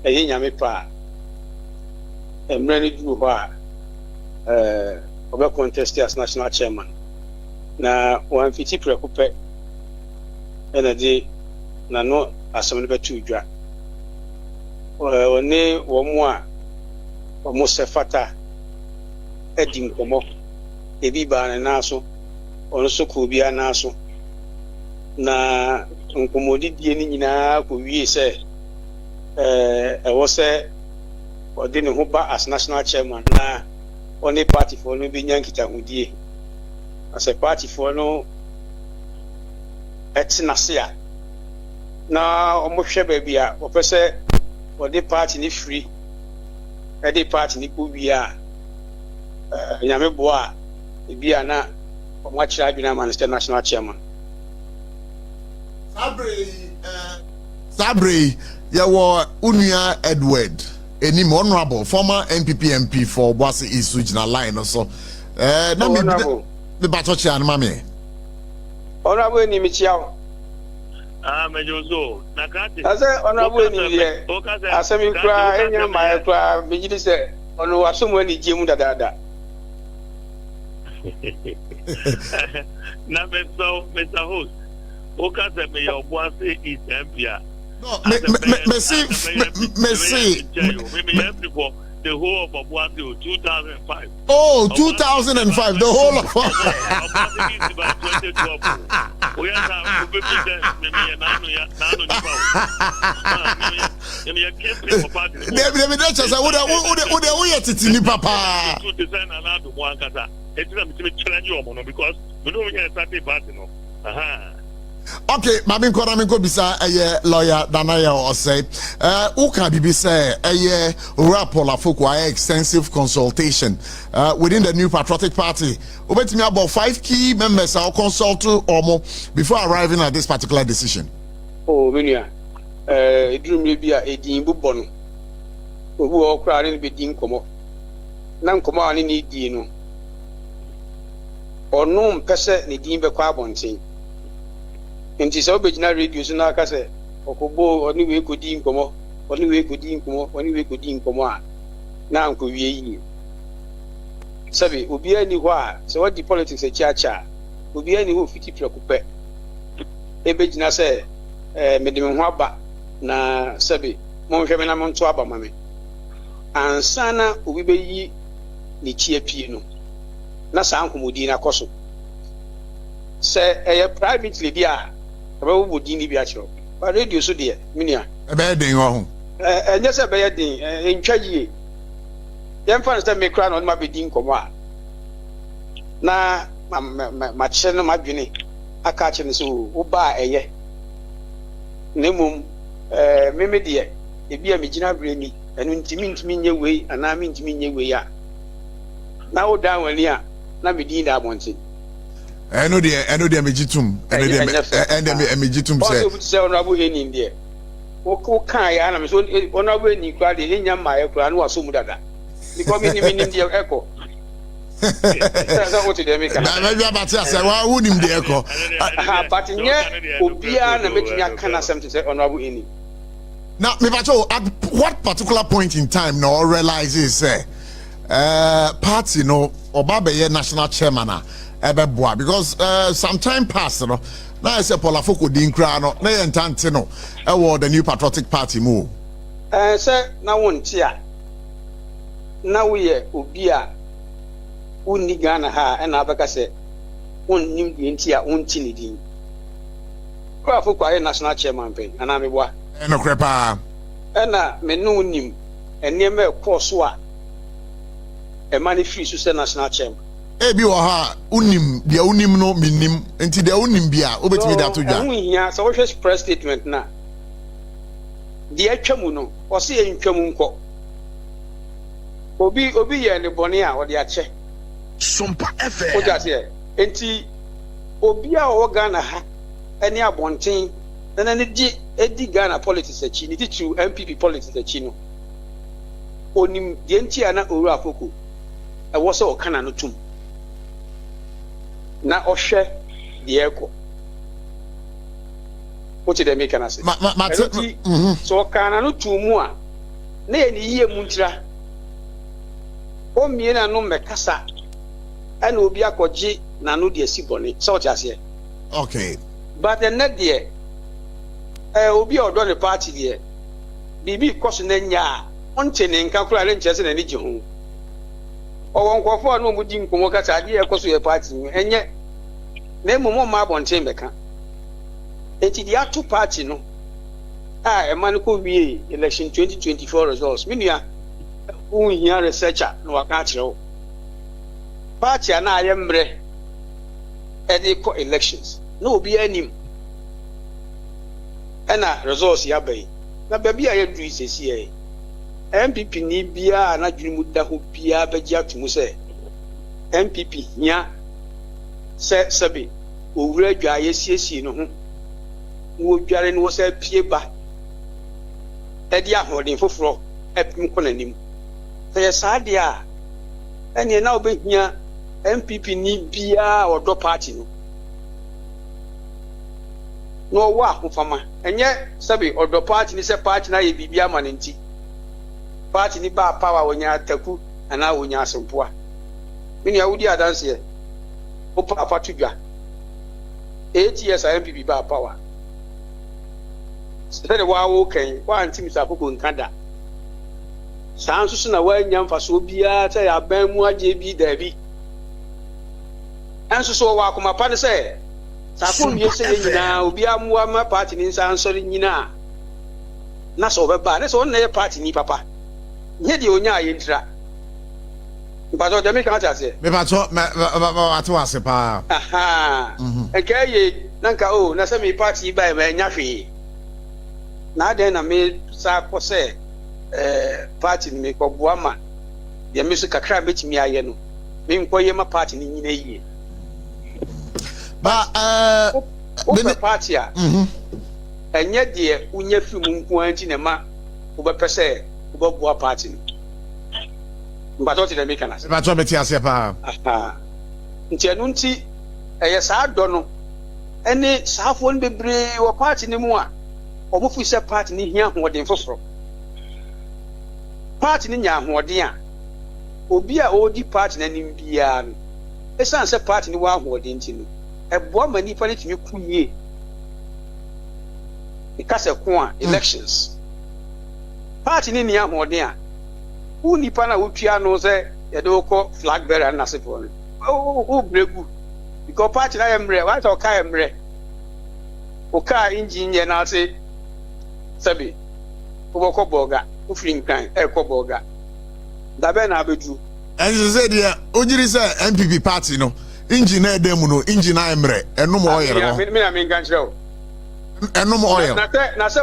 nyame pa emre ni du ho a obe contest as national chairman na wan fiti prekupe ena di na no asem be tu dwa oni wo mu a wo sefata edi nkomo ebi ba na naso ono so ko bia naso na nkomodi die ni nyina ko wie se wo se odi ne ho ba as national chairman na oni party for no bi nyankita hudie as a party for no etinasea na omo hwe ba bia wo pese odi party ni free edi party ni ko bia nyame boa bia na omo achira adwina man national chairman Sabre yawo Unia Edward enim honorable former NPP MP for Boise East regional line so na me the batochi an mame honorable enim chiao mejozo nakati ase honorable enim ye asemi kra enya ma kra bejidi se ono wasomo ani jemu dadada na Mr. Host Okaze me your Boise East MP. No, me see. The whole of Boise 2005. Oh, 2005, the whole of we have okay, Mabin Koramiko bisa lawyer Danaya or say Uka Bibi say Rapol Afoko'S extensive consultation within the new patriotic party. Ubet me about 5 key members are consult or more before arriving at this particular decision. Oh, Minia, it drew me be a dean bubon who are crowding with Dean Como. Nan command any dino or no person ni Dean Becarbon. Nti so begina radio so na aka se okobo oni we kodi nkomo a na anko wie yi sabi obi ani ho a se what the politics e chiacha obi ani ho fiti prekupe e begina se medem ho aba na sabi mo hweme na mo nto aba mame ansana obi be yi ni chie pie no na sa ankomodi na koso se privately dia about Budini Biacho. But radio so dear, Minia. A bad thing, oh. And yes, a bad thing in Chaji. Then fans that may crown on my bidding coma. Na my channel, my guinea. I catch him so, Uba a ye. Nemum, Meme dear, it be a Mijina Brady, and intimate me your way, and I mean to mean your way. Now down when ya, not be dean I wanted. I know the mejitum and the mejitum say honorable in India. What kind of animals honorable in Ukraine in Yamaya Kran was so mudada. Because in India echo. That's what they make. Maybe about us, I wouldn't the echo. But in here, Ubia and making a can something say honorable in. Now, at what particular point in time no realizes party no Obabe national chairman because some time passed, you know. Now I say Paul Afoko'S din kra no na yentante no the new patriotic party move. Say na won tia. Na we obi a unni Ghana ha e na abeka say wonnim di ntia wonti ni din. Paul Afoko'S national chairman pe ana me boa. No krepa. Na me no nim enema e course a e mani free so say national chairman. Ebi wa ha unim dia unim no minim enti dia unim bia obetimi da to dwa. Ehia so we press statement na dia atwamu no o se entwamu nko obi ye ne bone a o de ache SOMPA FM o ja se enti obi a o Ghana ha ene abonten na ne di edi Ghana politics achi ni ti MPP politics achi no onim die enti ana oru Afoko e wo se o kana no tum na ohwe de eko What did they make an say? So can I not two more? Nay, ye muntra. O miena no mekasa. And will be a koji nanu de siboni. So just here. Okay. But the net dear. Will be done a party there. Bibi caution ya. On chaining calculating chess and any home. Or one quafford no would in Kumokata idea cause we a party. And yet, name more mab on chamber. And the other 2 party no. A man could be election 2024 results. Minia, who here researcher no natural. Party and I am bre. Elections. No be any. And results yabe. Na baby I do is a MPP ni bia na dwumu da ho bia begia tumu se MPP nya se sabi owura dwa yesiesie no ho wo dware no se pie ba e dia hoden foforo epim konanim se saade a ene na obehia MPP ni bia odo party no wa hofama enye sabi odo party ni se party na ye bibia manenti party ni ba power wonya taku ana wonya asompoa mini awudi adanse o papa tudwa 8 years MPP ba power sɛ de wa wo kan wa antim sa Afoko nkada sanso so na wa nya mfaso bia sɛ ya ban mu agye bi da bi anso so wa akoma pa ne sɛ sa ko wie sɛ nyina obi amua ma party ni nsa ansɔre nyina na so obeba ne so na ye party ni papa nye de onya ayentra mpaso de me kan ta se me pato ma to ase pa aha enka ye nanka o na se me party ba me nya hwe na den na me sa ko se party ni me ko boama de me so kakra betimi aye no me nkoye ma party ni nyina yie ba the party a enye de unya fi mu nko anti na ma wo be pese wo bo party ni mbato ti de me kana se ba to beti ase pa aha nti enu nti eye saa do no ene saafo no bebre wo party ni mu a omo fu se party ni hia hoden foforo party ni nya hoden a obi a odi party na nim bia no esan se party ni wa hoden ti no eboa mani pa ne timi kunye ikase ko a elections party ni nia hoden a uni pa na wotua no se ye de ko flag bearer na se for o bregu because party na emre wa ta ka emre o ka engineer na se sabi o ko boga o free kan e ko boga da be na abedu and you say there ojiri say MPP party no engineer dem no engineer emre enum oil no me na me kan kire o enum oil na se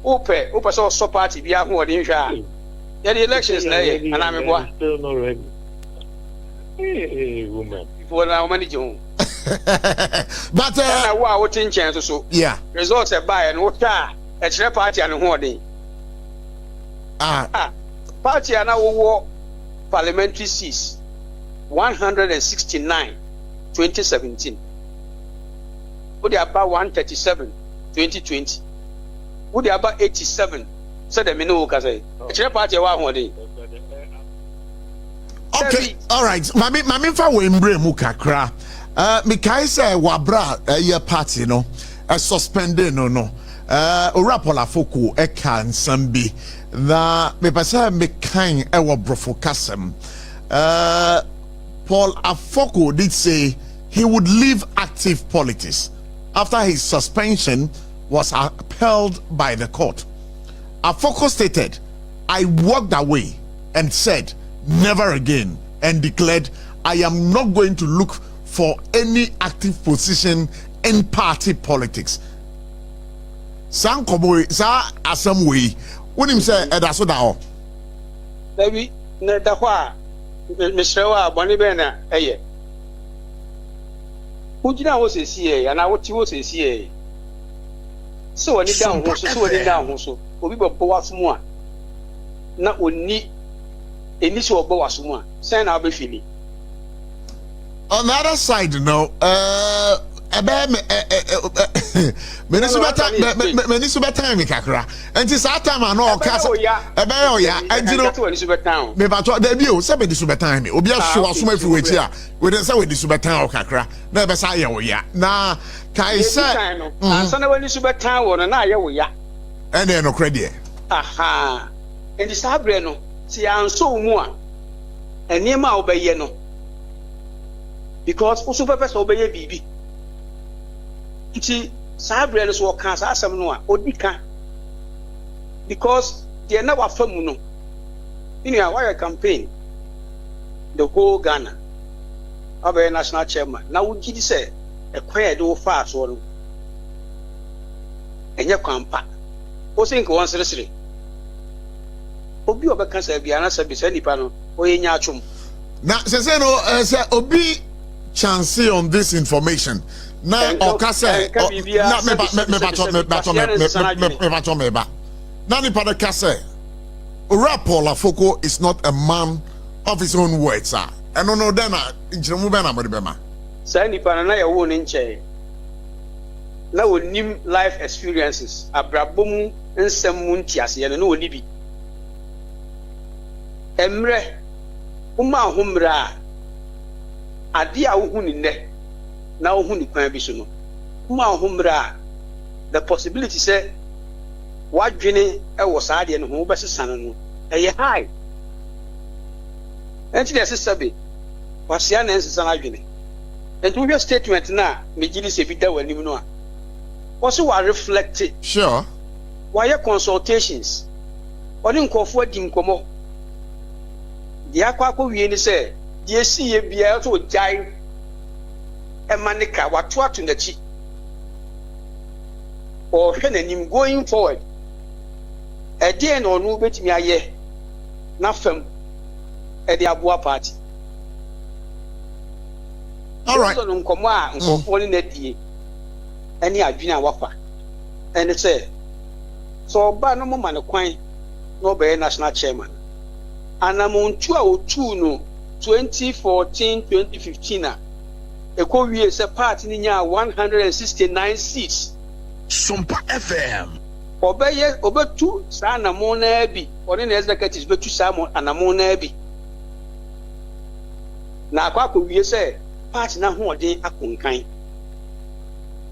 o pe so party bia ho odin hwa yeah, the elections na ye ana me boa still not ready. Hey, woman. Before now manage you. But na wa wo tin chen so yeah. Results e buy and what a chere party an ho odin. Party ana wo parliamentary seats 169 2017. Wo dey about 137 2020. Wo dey about 87. Said the menu ka say chere party wa ho odin. Okay, all right. Mami fa we mbre mu kakra. Me kai say wabra ye party no. Suspended no. Ora Afoko e kan sambi. Na me pasa me kan e wo brofo kasem. Paul Afoko did say he would leave active politics after his suspension was upheld by the court. Afoko stated, "I walked away and said, never again," and declared, "I am not going to look for any active position in party politics." Sankoboy sa asamwe when him say edaso da ho Baby na da ho a Mr. wa boni be na eye ujina wo sesi e ana wo ti wo sesi e so woni down ho so woni down ho so obi bo wafumu a na oni eni so obo wafumu a say na obefili. On the other side, many super time kakra. And this time I know cast ebe oya ejiro me bato da bi o se be di super time obi ahwo aso mafi wechi a we dey say we di super time kakra na ebe say ye wo ya na kai say ansa na we super time wo na ye wo ya ene no credit aha and the sabre no ti anso mu a enema a obeye no because usu pepe so obeye bibi nti sabre no so kan sa asem no a odika because they never famu no in your wire campaign the whole Ghana obey national chairman na wo gidi say e kwaya do fa so no enye kwampa o think one seriously obi obeka say bia na say bisa nipa no oyenya atwom na say no say obi chance on this information na oka say na me ba na nipa de ka say Paul Afoko is not a man of his own words sir eno no then nchiremu be na mo de be ma say nipa na ya wo ne nche na wonim life experiences abrabom nsem mu ntiase no woni bi emre uma homra ade a wo hu ni ne na wo hu ni kwan bi so no uma homra the possibility say wadwene e wo saade no ho be sesane no eye high enti de sesabe wasia na nsesa na adwene enti wo statement na me gidi se bi da wanim no a also wa reflect it. Sure. Why your consultations? Oni nkofo adi nkomo. Dia kwa wie ni say, die si ye bia to jai e manika watu atu ndachi. O hwe nanim going forward. E die no no betimi aye na fam e de aboa party. All right. So nkomo a nkofo ni na die. Any adwina wafa and say so ba no mo man kwan no be national chairman anamuntu a otu no 2014-2015 a ekowie se party ni nya 169 seats SOMPA FM obetu sa anamo na bi oni na executives betu sa anamo na bi na akwa wie se party na ho odin akonkan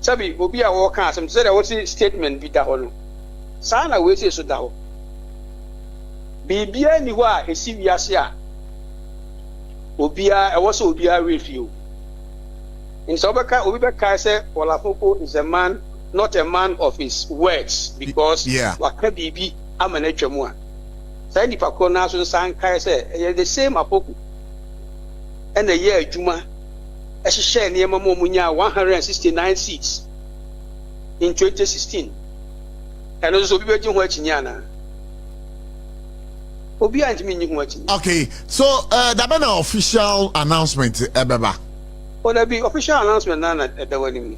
sabi obi a wo kan asem say that what statement bi da ho no sa na we say so da ho bibia ni ho a esi wiase a obi a e wo so obi a refuse in so obi be kai say Afoko is a man not a man of his words because waka bibi amana twemu a say ni pakro na so san kai say the same Afoko and the year adwuma share near Momunya 169 seats in 2016. And also be waiting watching Yana. Obi and me watching. Okay, so there been an official announcement, Ebeba. Oh, there be official announcement now at the wedding.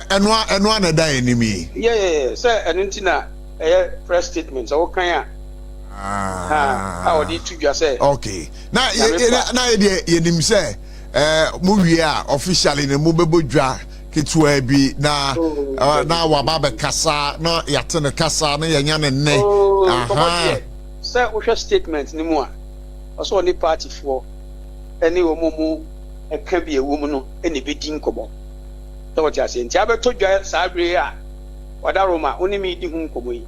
And one a day enemy. Yeah, sir, and intina a press statement. So what can how did you just say? Okay. Now you say movie officially ne mobebo dwa ketwa bi na na wababa kasa na yatene kasa na yanya ne ne aha say wo statement ni mu a also ni party for any omomu e ka bi ewu no ene bedi nkomo so what you say nti abeto dwa sabre a wadaroma oni mi di hu nkomo yi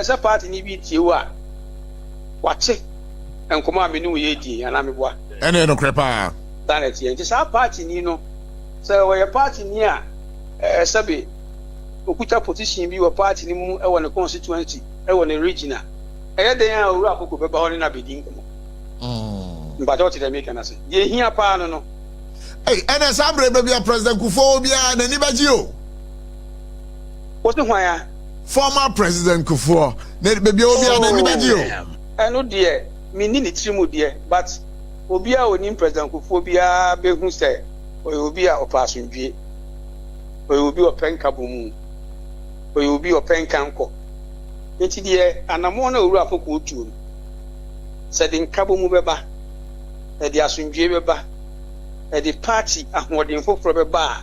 say party ni bi tiewu a wache nkomo a me ni wo ye di ana me boa ene no krepa planet here. This our party ni no. So we party ni a sabe okuta position bi we party ni mu e won constituency e won region a e den a owura Afoko be ba hon na bedin komo but what they make na say ye hia pa no hey and assembly be a president Kufuor bia na ni baji o what the hwan former president Kufuor na be bia obi na ni baji o eno de me ni ni trimu de but obi a onim president Kufuor bia be hu say obi a opasundwe obi openka bomu obi openka nko enti de anamo na owura Afoko otu se de nka bomu beba e de asundwe beba e de party ahoden foforo beba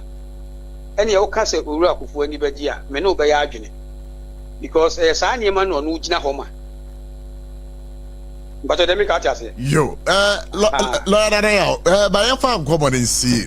ɛne yɛ woka sɛ owura akufo ani bɛgye a me ne wobɛyɛ adwene because saa nneɛma no ɔno gyina hɔ ma but dɛm ka ate ase yo lawyer Daniel, by your fan common in see